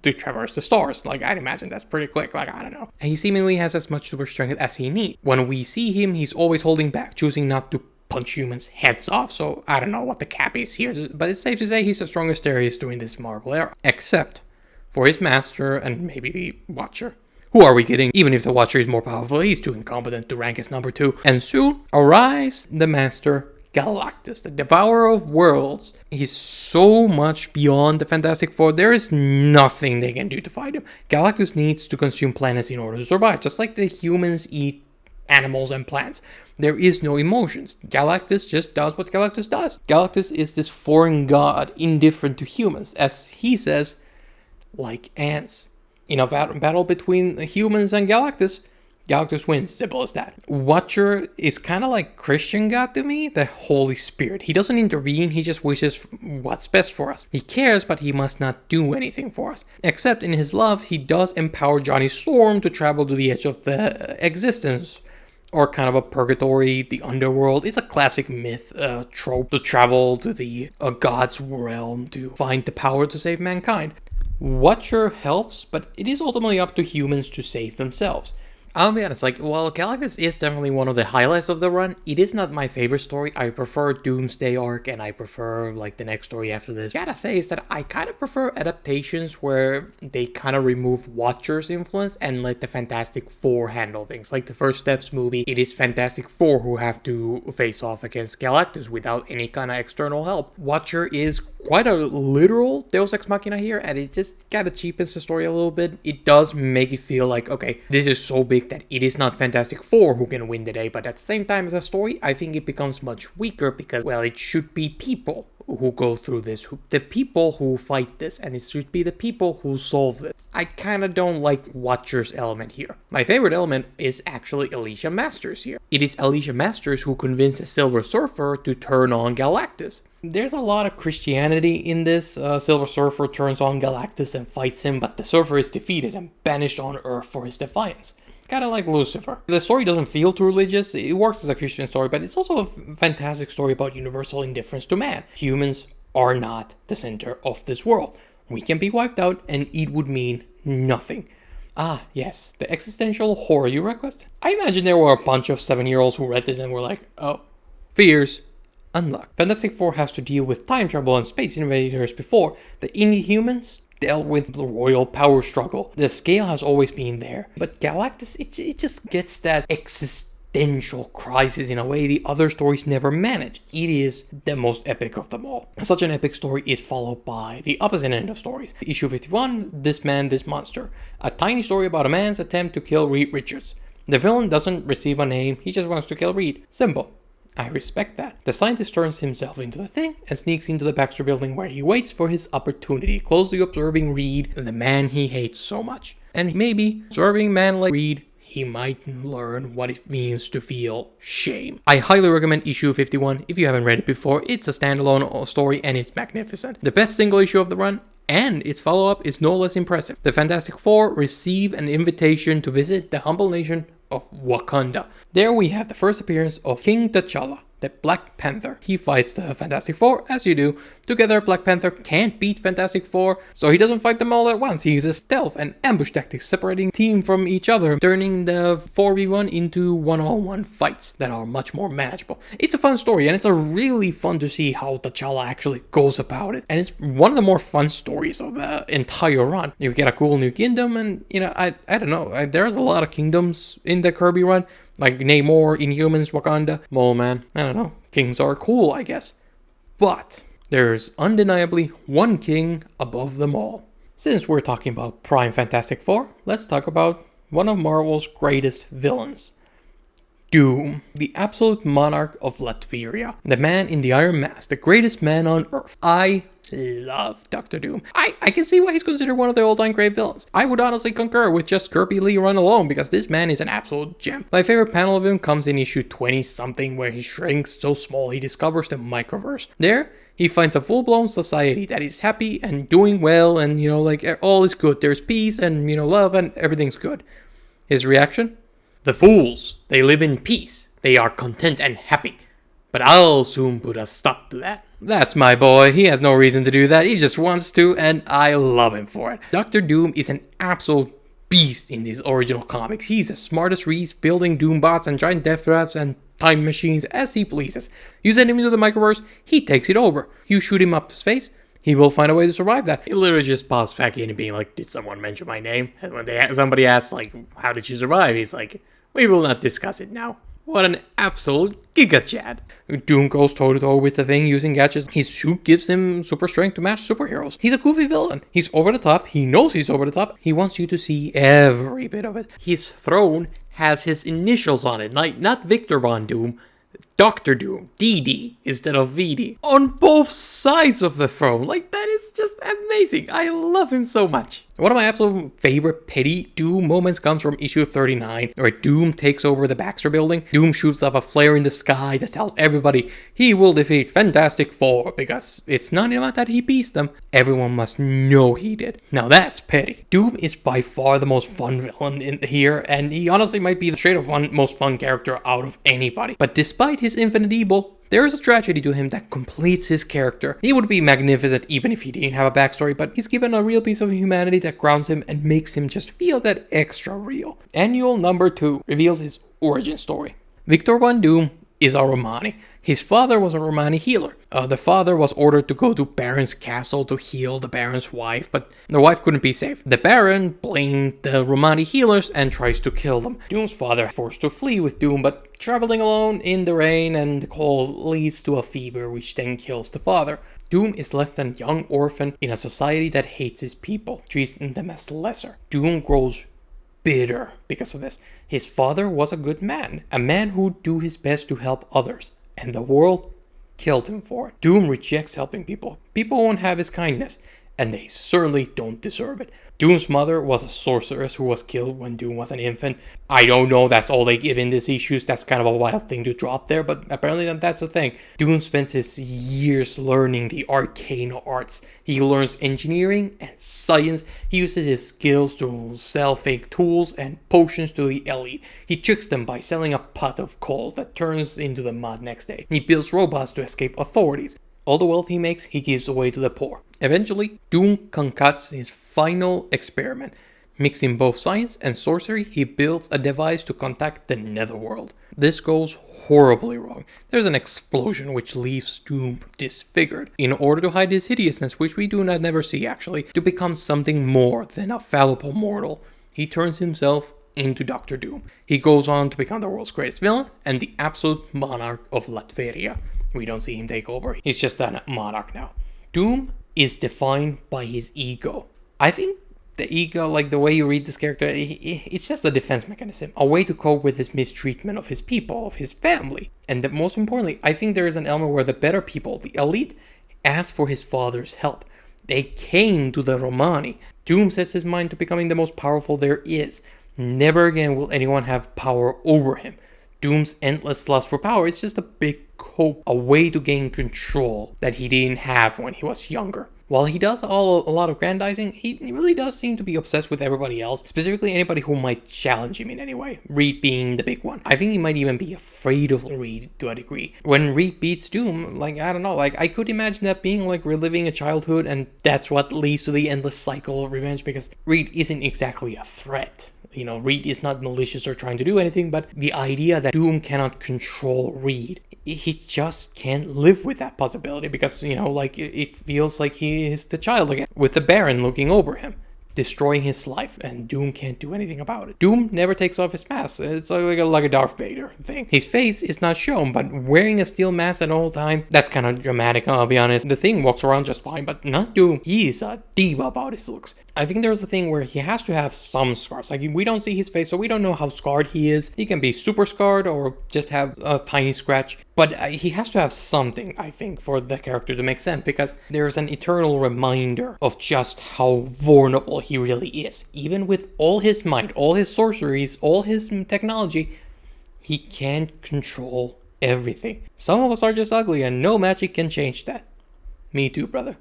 Speaker 1: to traverse the stars. Like, I'd imagine that's pretty quick. Like, I don't know. And he seemingly has as much super strength as he needs. When we see him, he's always holding back, choosing not to punch humans' heads off. So, I don't know what the cap is here. But it's safe to say he's the strongest there is during this Marvel era. Except for his master and maybe the Watcher. Who are we kidding? Even if the Watcher is more powerful, he's too incompetent to rank as number 2. And soon arrives the Master Galactus, the Devourer of Worlds. He's so much beyond the Fantastic Four, there is nothing they can do to fight him. Galactus needs to consume planets in order to survive, just like the humans eat animals and plants. There is no emotions. Galactus just does what Galactus does. Galactus is this foreign god, indifferent to humans, as he says, like ants. In a battle between humans and Galactus, Galactus wins, simple as that. Watcher is kind of like Christian God to me, the Holy Spirit. He doesn't intervene, he just wishes what's best for us. He cares, but he must not do anything for us. Except in his love, he does empower Johnny Storm to travel to the edge of the existence. Or kind of a purgatory, the underworld. It's a classic myth trope to travel to the god's realm to find the power to save mankind. Watcher helps, but it is ultimately up to humans to save themselves. I'll be honest, while Galactus is definitely one of the highlights of the run, it is not my favorite story. I prefer Doomsday arc, and I prefer, the next story after this. Gotta say is that I kind of prefer adaptations where they kind of remove Watcher's influence and let the Fantastic Four handle things. Like the First Steps movie, it is Fantastic Four who have to face off against Galactus without any kind of external help. Watcher is quite a literal Deus Ex Machina here, and it just kind of cheapens the story a little bit. It does make it feel like, okay, this is so big that it is not Fantastic Four who can win the day, but at the same time as a story, I think it becomes much weaker because, well, it should be people who go through this, the people who fight this, and it should be the people who solve it. I kind of don't like Watcher's element here. My favorite element is actually Alicia Masters here. It is Alicia Masters who convinces Silver Surfer to turn on Galactus. There's a lot of Christianity in this. Silver Surfer turns on Galactus and fights him, but the Surfer is defeated and banished on Earth for his defiance. Kind of like Lucifer. The story doesn't feel too religious. It works as a Christian story, but it's also a fantastic story about universal indifference to man. Humans are not the center of this world. We can be wiped out, and it would mean nothing. Ah, yes, the existential horror you request? I imagine there were a bunch of 7-year-olds who read this and were like, oh, fears unlocked. Fantastic Four has to deal with time travel and space invaders before. The Inhumans dealt with the royal power struggle. The scale has always been there. But Galactus, it just gets that existential crisis in a way the other stories never manage. It is the most epic of them all. Such an epic story is followed by the opposite end of stories. Issue 51, This Man, This Monster. A tiny story about a man's attempt to kill Reed Richards. The villain doesn't receive a name, he just wants to kill Reed. Simple. I respect that. The scientist turns himself into the Thing and sneaks into the Baxter building where he waits for his opportunity, closely observing Reed, the man he hates so much. And maybe, observing a man like Reed, he might learn what it means to feel shame. I highly recommend issue 51 if you haven't read it before. It's a standalone story and it's magnificent. The best single issue of the run, and its follow-up is no less impressive. The Fantastic Four receive an invitation to visit the humble nation of Wakanda. There we have the first appearance of King T'Challa, the Black Panther. He fights the Fantastic Four, as you do. Together, Black Panther can't beat Fantastic Four, so he doesn't fight them all at once. He uses stealth and ambush tactics, separating team from each other, turning the 4v1 into one-on-one fights that are much more manageable. It's a fun story, and it's a really fun to see how T'Challa actually goes about it. And it's one of the more fun stories of the entire run. You get a cool new kingdom, and, I don't know, there's a lot of kingdoms in the Kirby run. Like Namor, Inhumans, Wakanda, Mole Man. I don't know. Kings are cool, I guess. But there's undeniably one king above them all. Since we're talking about Prime Fantastic Four, let's talk about one of Marvel's greatest villains. Doom, the absolute monarch of Latveria. The man in the Iron Mask, the greatest man on Earth. I love Dr. Doom. I can see why he's considered one of the all-time great villains. I would honestly concur with just Kirby Lee run alone because this man is an absolute gem. My favorite panel of him comes in issue 20-something where he shrinks so small he discovers the microverse. There, he finds a full-blown society that is happy and doing well and, all is good. There's peace and, love and everything's good. His reaction? The fools, they live in peace. They are content and happy. But I'll soon put a stop to that. That's my boy. He has no reason to do that. He just wants to, and I love him for it. Dr. Doom is an absolute beast in these original comics. He's as smart as Reese, building Doom bots and giant death traps and time machines as he pleases. You send him into the microverse, he takes it over. You shoot him up to space, he will find a way to survive that. He literally just pops back in and being like, did someone mention my name? And when somebody asks, how did you survive? He's like, we will not discuss it now. What an absolute giga chad. Doom goes toe-to-toe with the Thing using gadgets. His suit gives him super strength to match superheroes. He's a goofy villain. He's over the top. He knows he's over the top. He wants you to see every bit of it. His throne has his initials on it, like not Victor Von Doom, Dr. Doom, DD, instead of VD, on both sides of the throne. Like, that is just amazing. I love him so much. One of my absolute favorite petty Doom moments comes from issue 39, where Doom takes over the Baxter building. Doom shoots up a flare in the sky that tells everybody he will defeat Fantastic Four, because it's not enough that he beats them, everyone must know he did. Now that's petty. Doom is by far the most fun villain in here, and he honestly might be the straight up most fun character out of anybody. But despite his infinite evil, there is a tragedy to him that completes his character. He would be magnificent even if he didn't have a backstory, but he's given a real piece of humanity that grounds him and makes him just feel that extra real. Annual number 2 reveals his origin story. Victor Von Doom is a Romani. His father was a Romani healer. The father was ordered to go to Baron's castle to heal the Baron's wife, but the wife couldn't be saved. The Baron blamed the Romani healers and tries to kill them. Doom's father is forced to flee with Doom, but traveling alone in the rain and the cold leads to a fever which then kills the father. Doom is left a young orphan in a society that hates his people, treating them as lesser. Doom grows bitter because of this. His father was a good man, a man who'd do his best to help others, and the world killed him for it. Doom rejects helping people. People won't have his kindness, and they certainly don't deserve it. Doom's mother was a sorceress who was killed when Doom was an infant. I don't know, that's all they give in these issues. That's kind of a wild thing to drop there, but apparently that's the thing. Doom spends his years learning the arcane arts. He learns engineering and science. He uses his skills to sell fake tools and potions to the elite. He tricks them by selling a pot of coal that turns into the mud next day. He builds robots to escape authorities. All the wealth he makes, he gives away to the poor. Eventually, Doom concocts his final experiment. Mixing both science and sorcery, he builds a device to contact the netherworld. This goes horribly wrong. There's an explosion which leaves Doom disfigured. In order to hide his hideousness, which we do not never see actually, to become something more than a fallible mortal, he turns himself into Dr. Doom. He goes on to become the world's greatest villain and the absolute monarch of Latveria. We don't see him take over. He's just a monarch now. Doom is defined by his ego. I think the ego, like the way you read this character, it's just a defense mechanism. A way to cope with his mistreatment of his people, of his family. And that most importantly, I think there is an element where the better people, the elite, asked for his father's help. They came to the Romani. Doom sets his mind to becoming the most powerful there is. Never again will anyone have power over him. Doom's endless lust for power is just a big hope, a way to gain control that he didn't have when he was younger. While he does a lot of grandizing, he really does seem to be obsessed with everybody else, specifically anybody who might challenge him in any way, Reed being the big one. I think he might even be afraid of Reed to a degree. When Reed beats Doom, like, I don't know, like, I could imagine that being like reliving a childhood, and that's what leads to the endless cycle of revenge, because Reed isn't exactly a threat. You know, Reed is not malicious or trying to do anything, but the idea that Doom cannot control Reed, he just can't live with that possibility because, you know, like, it feels like he is the child again, with the Baron looking over him, destroying his life, and Doom can't do anything about it. Doom never takes off his mask. It's like a Darth Vader thing. His face is not shown, but wearing a steel mask at all time, that's kind of dramatic, I'll be honest. The Thing walks around just fine, but not Doom. He's a diva about his looks. I think there's a thing where he has to have some scars. Like, we don't see his face, so we don't know how scarred he is. He can be super scarred or just have a tiny scratch. But he has to have something, I think, for the character to make sense, because there's an eternal reminder of just how vulnerable he really is. Even with all his might, all his sorceries, all his technology, he can't control everything. Some of us are just ugly, and no magic can change that. Me too, brother.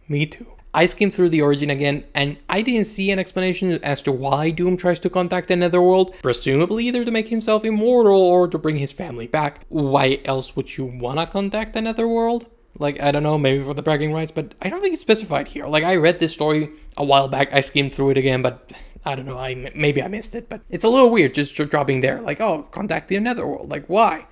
Speaker 1: Me too. I skimmed through the origin again, and I didn't see an explanation as to why Doom tries to contact the netherworld. Presumably either to make himself immortal or to bring his family back. Why else would you wanna contact the netherworld? Like, I don't know, maybe for the bragging rights, but I don't think it's specified here. Like, I read this story a while back, I skimmed through it again, but I don't know, maybe I missed it. But it's a little weird just dropping there, like, oh, contact the netherworld. Like, why?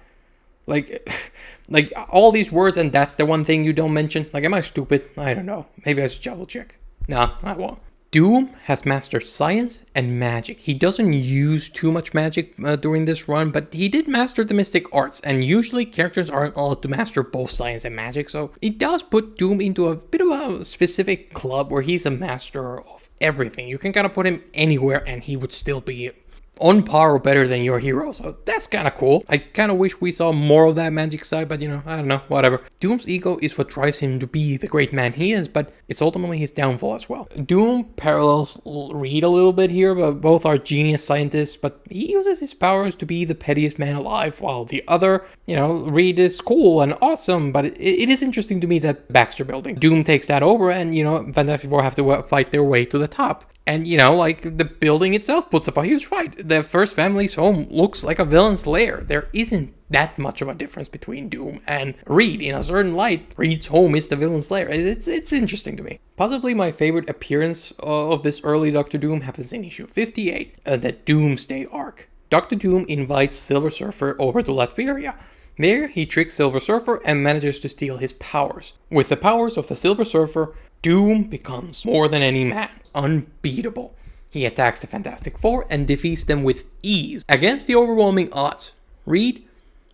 Speaker 1: Like all these words, and that's the one thing you don't mention. Like, am I stupid? I don't know. Maybe I should double check. Nah, I won't. Doom has mastered science and magic. He doesn't use too much magic during this run, but he did master the mystic arts, and usually characters aren't allowed to master both science and magic, so it does put Doom into a bit of a specific club where he's a master of everything. You can kind of put him anywhere and he would still be on par or better than your hero, so that's kind of cool. I kind of wish we saw more of that magic side, but I don't know, whatever. Doom's ego is what drives him to be the great man he is, but it's ultimately his downfall as well. Doom parallels Reed a little bit here, but both are genius scientists, but he uses his powers to be the pettiest man alive, while the other, Reed is cool and awesome, but it is interesting to me that Baxter building. Doom takes that over, and, Fantastic Four have to fight their way to the top. And, the building itself puts up a huge fight. The first family's home looks like a villain's lair. There isn't that much of a difference between Doom and Reed. In a certain light, Reed's home is the villain's lair. It's interesting to me. Possibly my favorite appearance of this early Doctor Doom happens in issue 58, the Doomsday arc. Doctor Doom invites Silver Surfer over to Latveria. There, he tricks Silver Surfer and manages to steal his powers. With the powers of the Silver Surfer, Doom becomes more than any man, unbeatable. He attacks the Fantastic Four and defeats them with ease. Against the overwhelming odds, Reed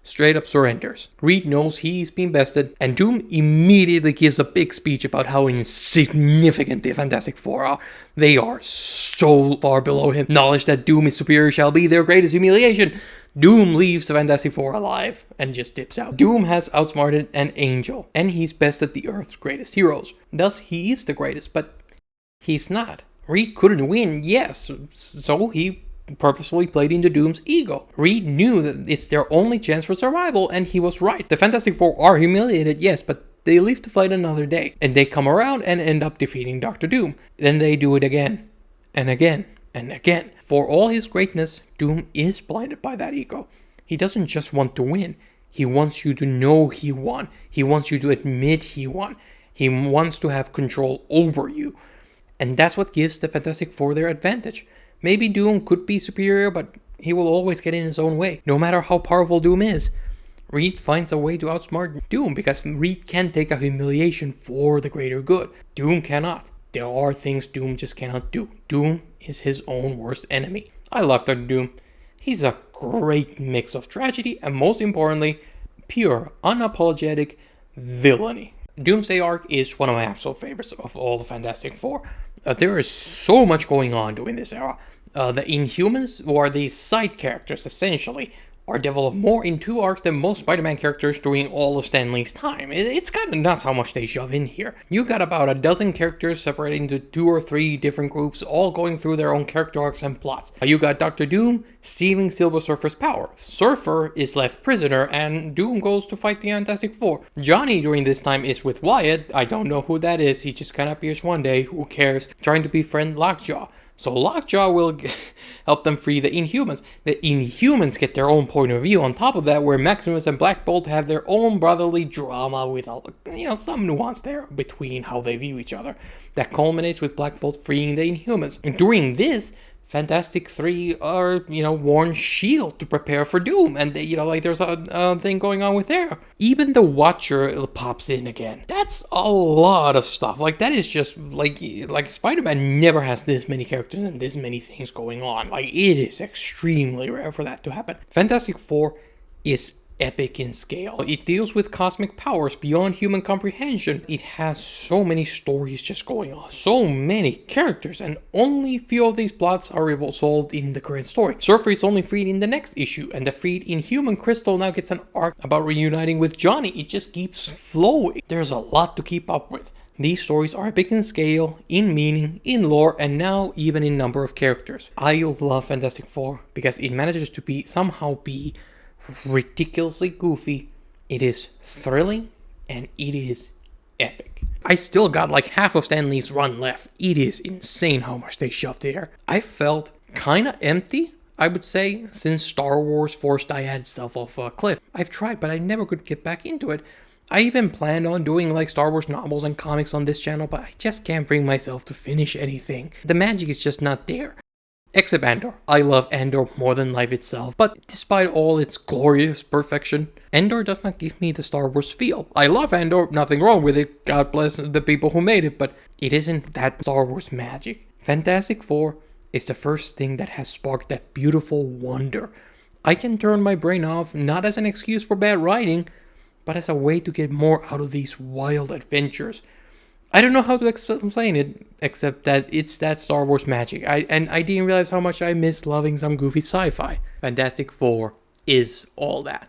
Speaker 1: straight up surrenders. Reed knows he's been bested, and Doom immediately gives a big speech about how insignificant the Fantastic Four are. They are so far below him. Knowledge that Doom is superior shall be their greatest humiliation. Doom leaves the Fantastic Four alive and just dips out. Doom has outsmarted an angel, and he's bested the Earth's greatest heroes. Thus, he is the greatest, but he's not. Reed couldn't win, yes, so he purposefully played into Doom's ego. Reed knew that it's their only chance for survival, and he was right. The Fantastic Four are humiliated, yes, but they live to fight another day. And they come around and end up defeating Doctor Doom. Then they do it again, and again, and again. For all his greatness, Doom is blinded by that ego. He doesn't just want to win. He wants you to know he won. He wants you to admit he won. He wants to have control over you. And that's what gives the Fantastic Four their advantage. Maybe Doom could be superior, but he will always get in his own way, no matter how powerful Doom is. Reed finds a way to outsmart Doom, because Reed can take a humiliation for the greater good. Doom cannot. There are things Doom just cannot do. Doom is his own worst enemy. I love Dr. Doom. He's a great mix of tragedy and, most importantly, pure, unapologetic villainy. Doomsday arc is one of my absolute favorites of all the Fantastic Four. There is so much going on during this era. The Inhumans, who are these side characters essentially, are developed more in 2 arcs than most Spider-Man characters during all of Stan Lee's time. It's kind of nuts how much they shove in here. You got about a dozen characters separated into 2 or 3 different groups, all going through their own character arcs and plots. You got Dr. Doom stealing Silver Surfer's power. Surfer is left prisoner, and Doom goes to fight the Fantastic Four. Johnny during this time is with Wyatt. I don't know who that is. He just kind of appears one day. Who cares? Trying to befriend Lockjaw. So Lockjaw will help them free the Inhumans. The Inhumans get their own point of view. On top of that, where Maximus and Black Bolt have their own brotherly drama with, some nuance there between how they view each other. That culminates with Black Bolt freeing the Inhumans. And during this, Fantastic 3 are, worn shield to prepare for Doom. And, there's a thing going on with there. Even the Watcher pops in again. That's a lot of stuff. That is just, like Spider-Man never has this many characters and this many things going on. It is extremely rare for that to happen. Fantastic Four is epic in scale. It deals with cosmic powers beyond human comprehension. It has so many stories just going on, so many characters, and only few of these plots are resolved in the current story. Surfer is only freed in the next issue, and the freed Inhuman Crystal now gets an arc about reuniting with Johnny. It just keeps flowing. There's a lot to keep up with. These stories are epic in scale, in meaning, in lore, and now even in number of characters. I love Fantastic Four because it manages to somehow be ridiculously goofy. It is thrilling, and it is epic. I still got half of Stan Lee's run left. It is insane how much they shoved there. I felt kind of empty, I would say, since Star Wars forced Dyad itself off a cliff. I've tried, but I never could get back into it. I even planned on doing Star Wars novels and comics on this channel, but I just can't bring myself to finish anything. The magic is just not there. Except Andor. I love Andor more than life itself, but despite all its glorious perfection, Andor does not give me the Star Wars feel. I love Andor, nothing wrong with it, God bless the people who made it, but it isn't that Star Wars magic. Fantastic Four is the first thing that has sparked that beautiful wonder. I can turn my brain off, not as an excuse for bad writing, but as a way to get more out of these wild adventures. I don't know how to explain it, except that it's that Star Wars magic. I didn't realize how much I miss loving some goofy sci-fi. Fantastic Four is all that.